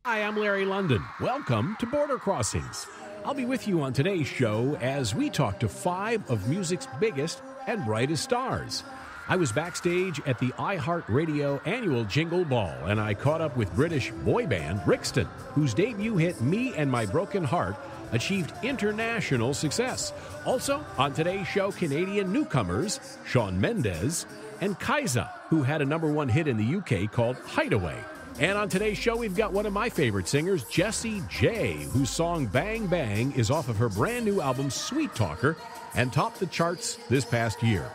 Hi, I'm Larry London. Welcome to Border Crossings. I'll be with you on today's show as we talk to 5 of music's biggest and brightest stars. I was backstage at the iHeartRadio annual Jingle Ball, and I caught up with British boy band Rixton, whose debut hit Me and My Broken Heart achieved international success. Also, on today's show, Canadian newcomers Shawn Mendes and Kiesza, who had a #1 hit in the UK called Hideaway. And on today's show, we've got one of my favorite singers, Jessie J, whose song Bang Bang is off of her brand new album, Sweet Talker, and topped the charts this past year.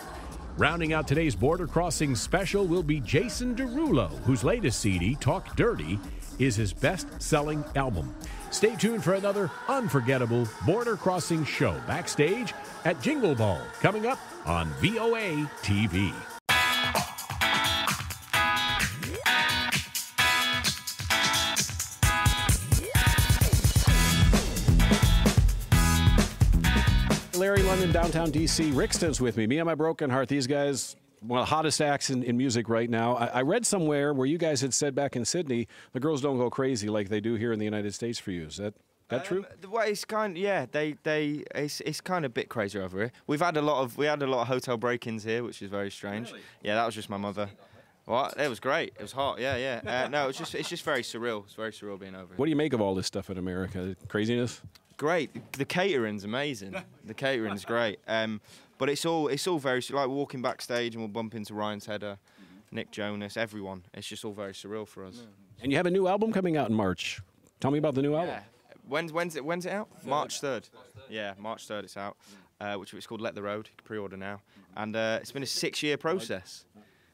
Rounding out today's Border Crossing special will be Jason Derulo, whose latest CD, Talk Dirty, is his best-selling album. Stay tuned for another unforgettable Border Crossing show backstage at Jingle Ball, coming up on VOA TV. Larry London, downtown D.C. Rixton's with me. Me and My Broken Heart. These guys, one of the hottest acts in music right now. I read somewhere where you guys had said back in Sydney, the girls don't go crazy like they do here in the United States for you. Is that true? Well, it's kind of, yeah. It's kind of a bit crazy over here. We had a lot of hotel break-ins here, which is very strange. Really? Yeah, that was just my mother. What? It was great. It was hot. Yeah. No, it's just very surreal. It's very surreal being over here. What do you make of all this stuff in America? Craziness? Great. The catering's amazing. The catering's great. But it's all very like walking backstage and we'll bump into Ryan Tedder, Nick Jonas, everyone. It's just all very surreal for us. And you have a new album coming out in March. Tell me about the new album. When's it out? March 3rd. Yeah, March 3rd it's out. Which is called Let the Road. You can pre-order now. And it's been a 6-year process,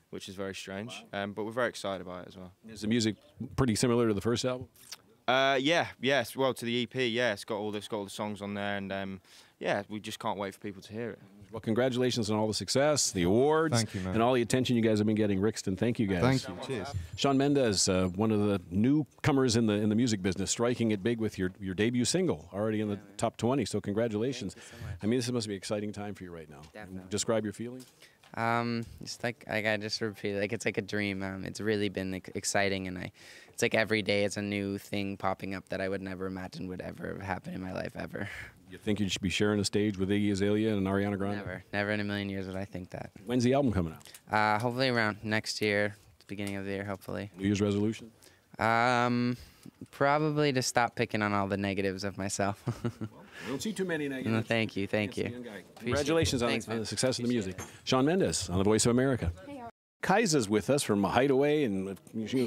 which is very strange. But we're very excited about it as well. Is the music pretty similar to the first album? Yes. Well, to the EP, yeah, it's got all the songs on there, and we just can't wait for people to hear it. Well, congratulations on all the success, the awards, Thank you, man. And all the attention you guys have been getting. Rixton, thank you guys. Thank you. Cheers. Shawn Mendes, one of the newcomers in the music business, striking it big with your debut single, already in the top 20. So congratulations. Thank you so much. I mean, this must be an exciting time for you right now. Definitely. Describe your feelings. It's like I just repeat, like it's like a dream. It's really been exciting, and it's like every day it's a new thing popping up that I would never imagine would ever happen in my life ever. You think you should be sharing a stage with Iggy Azalea and Ariana Grande? Never in a million years would I think that. When's the album coming out? Hopefully around next year, the beginning of the year, hopefully. New Year's resolution? Probably to stop picking on all the negatives of myself. I don't see too many negatives. No, thank you. Congratulations on the success of the music. Shawn Mendes on the Voice of America. Kiesza's with us from Hideaway, and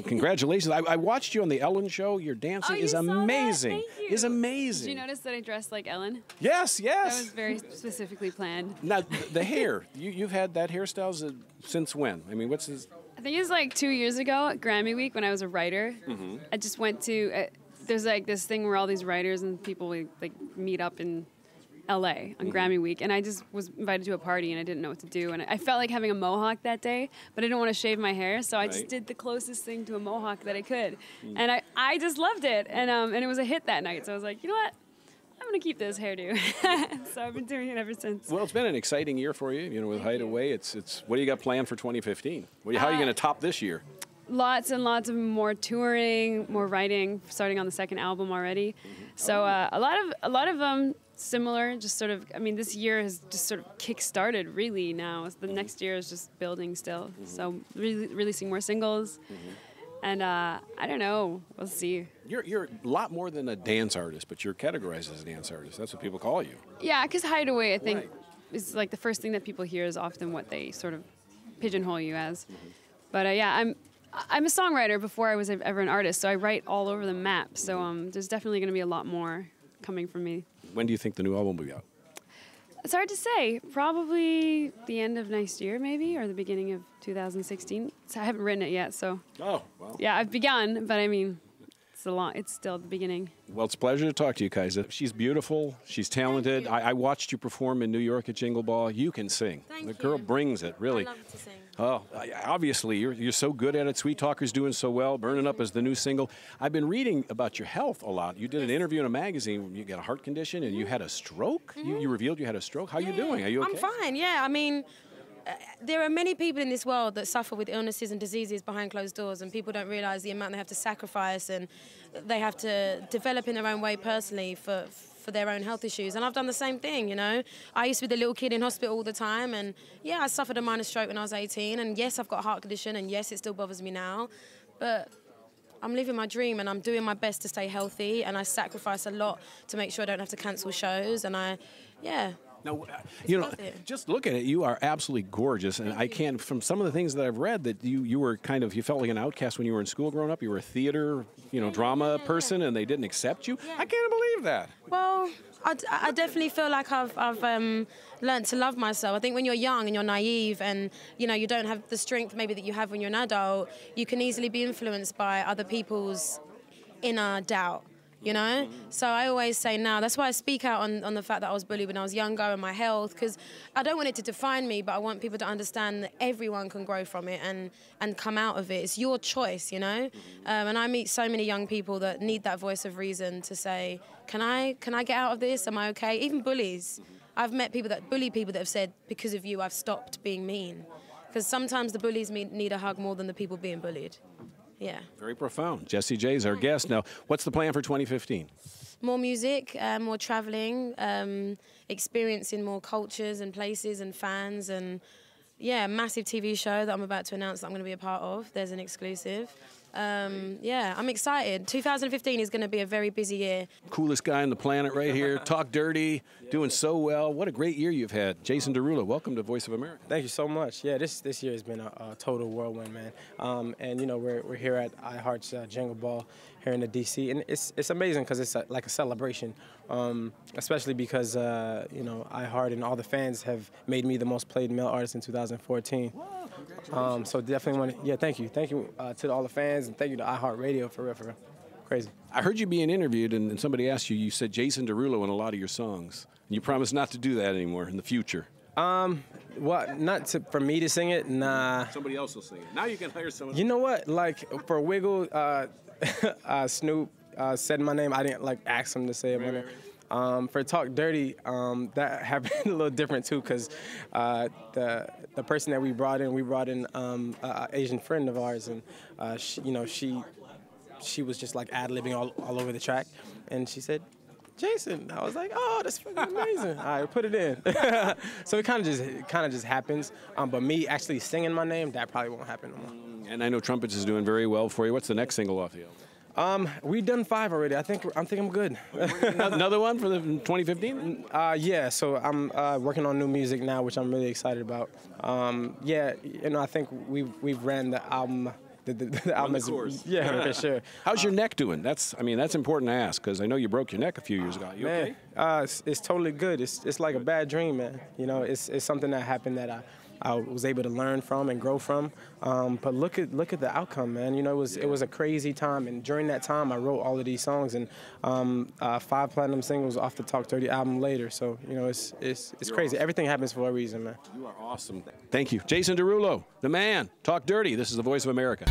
congratulations. I watched you on the Ellen show. Your dancing is amazing. Thank you. Is amazing. Did you notice that I dressed like Ellen? Yes. That was very specifically planned. Now, the hair. You've had that hairstyle since when? I mean, what's this? I think it was like 2 years ago at Grammy Week when I was a writer. Mm-hmm. I just went to, there's like this thing where all these writers and people like meet up in LA on Grammy Week, and I just was invited to a party and I didn't know what to do, and I felt like having a mohawk that day, but I didn't want to shave my hair, so I just did the closest thing to a mohawk that I could, and I just loved it, and it was a hit that night, so I was like, you know what, I'm gonna keep this hairdo. So I've been doing it ever since. Well, it's been an exciting year for you, with Hideaway. It's what do you got planned for 2015? How are you going to top this year? Lots and lots of more touring, more writing, starting on the second album already. So a lot of them similar, just sort of, I mean, this year has just sort of kick-started really now. The next year is just building still. So releasing more singles. And I don't know, we'll see. You're a lot more than a dance artist, but you're categorized as a dance artist. That's what people call you. Yeah, because Hideaway, I think, is like the first thing that people hear is often what they sort of pigeonhole you as. But I'm a songwriter before I was ever an artist, so I write all over the map. So there's definitely going to be a lot more coming from me. When do you think the new album will be out? It's hard to say. Probably the end of next year, maybe, or the beginning of 2016. So I haven't written it yet, so. Oh, well. Yeah, I've begun, but I mean, it's still the beginning. Well, it's a pleasure to talk to you, Kiesza. She's beautiful. She's talented. I watched you perform in New York at Jingle Ball. You can sing. The girl brings it, really. I love to sing. Oh, obviously, you're so good at it. Sweet Talker's doing so well. Burning Up is the new single. I've been reading about your health a lot. You did an interview in a magazine. You got a heart condition and you had a stroke? You revealed you had a stroke. How are you doing? Are you okay? I'm fine, yeah. I mean, there are many people in this world that suffer with illnesses and diseases behind closed doors, and people don't realise the amount they have to sacrifice and they have to develop in their own way personally for their own health issues. And I've done the same thing, you know. I used to be the little kid in hospital all the time, and yeah, I suffered a minor stroke when I was 18, and yes, I've got a heart condition, and yes, it still bothers me now, but I'm living my dream and I'm doing my best to stay healthy, and I sacrifice a lot to make sure I don't have to cancel shows, and Now, you know, just look at it. You are absolutely gorgeous, and I can't. From some of the things that I've read, that you were kind of, you felt like an outcast when you were in school growing up. You were a theater, drama person, and they didn't accept you. I can't believe that. Well, I definitely feel like I've learned to love myself. I think when you're young and you're naive, and you don't have the strength maybe that you have when you're an adult, you can easily be influenced by other people's inner doubt. So I always say now, that's why I speak out on the fact that I was bullied when I was younger and my health, because I don't want it to define me, but I want people to understand that everyone can grow from it and come out of it. It's your choice, And I meet so many young people that need that voice of reason to say, can I get out of this? Am I okay? Even bullies. I've met people that bully people that have said, because of you, I've stopped being mean. Because sometimes the bullies need a hug more than the people being bullied. Yeah. Very profound. Jessie J is our guest. Now, what's the plan for 2015? More music, more traveling, experiencing more cultures and places and fans, and a massive TV show that I'm about to announce that I'm going to be a part of. There's an exclusive. I'm excited. 2015 is going to be a very busy year. Coolest guy on the planet right here. Talk dirty, doing so well. What a great year you've had. Jason Derulo, welcome to Voice of America. Thank you so much. Yeah, this year has been a total whirlwind, man. And we're here at iHeart's Jingle Ball here in the DC, and it's amazing because it's like a celebration, especially because iHeart and all the fans have made me the most played male artist in 2014. Wow, so definitely want to, thank you to all the fans, and thank you to iHeartRadio for real. Crazy. I heard you being interviewed, and somebody asked you, you said Jason Derulo in a lot of your songs. You promised not to do that anymore in the future. For me to sing it, nah. Somebody else will sing it. Now you can hire someone. You know what? Like, for Wiggle, Snoop said my name. I didn't, ask him to say it. Right. For Talk Dirty, that happened a little different, too, because the person that we brought in an Asian friend of ours, and, she was just, ad-libbing all over the track, and she said, Jason. I was like, oh, that's fucking amazing. All right, put it in. So it kind of just happens. But me actually singing my name, that probably won't happen no more. And I know Trumpets is doing very well for you. What's the next single off the album? We've done 5 already. I think I'm good. Another one for the 2015? Yeah. So I'm working on new music now, which I'm really excited about. I think we've ran the album. The album is, for sure. How's your neck doing? That's important to ask, because I know you broke your neck a few years ago. You okay? It's totally good. It's like a bad dream, man. It's something that happened that I was able to learn from and grow from. But look at the outcome, man. It was a crazy time, and during that time I wrote all of these songs, and 5 platinum singles off the Talk Dirty album later. So it's crazy. Awesome. Everything happens for a reason, man. You are awesome. Thank you, Jason Derulo, the man. Talk Dirty. This is the Voice of America.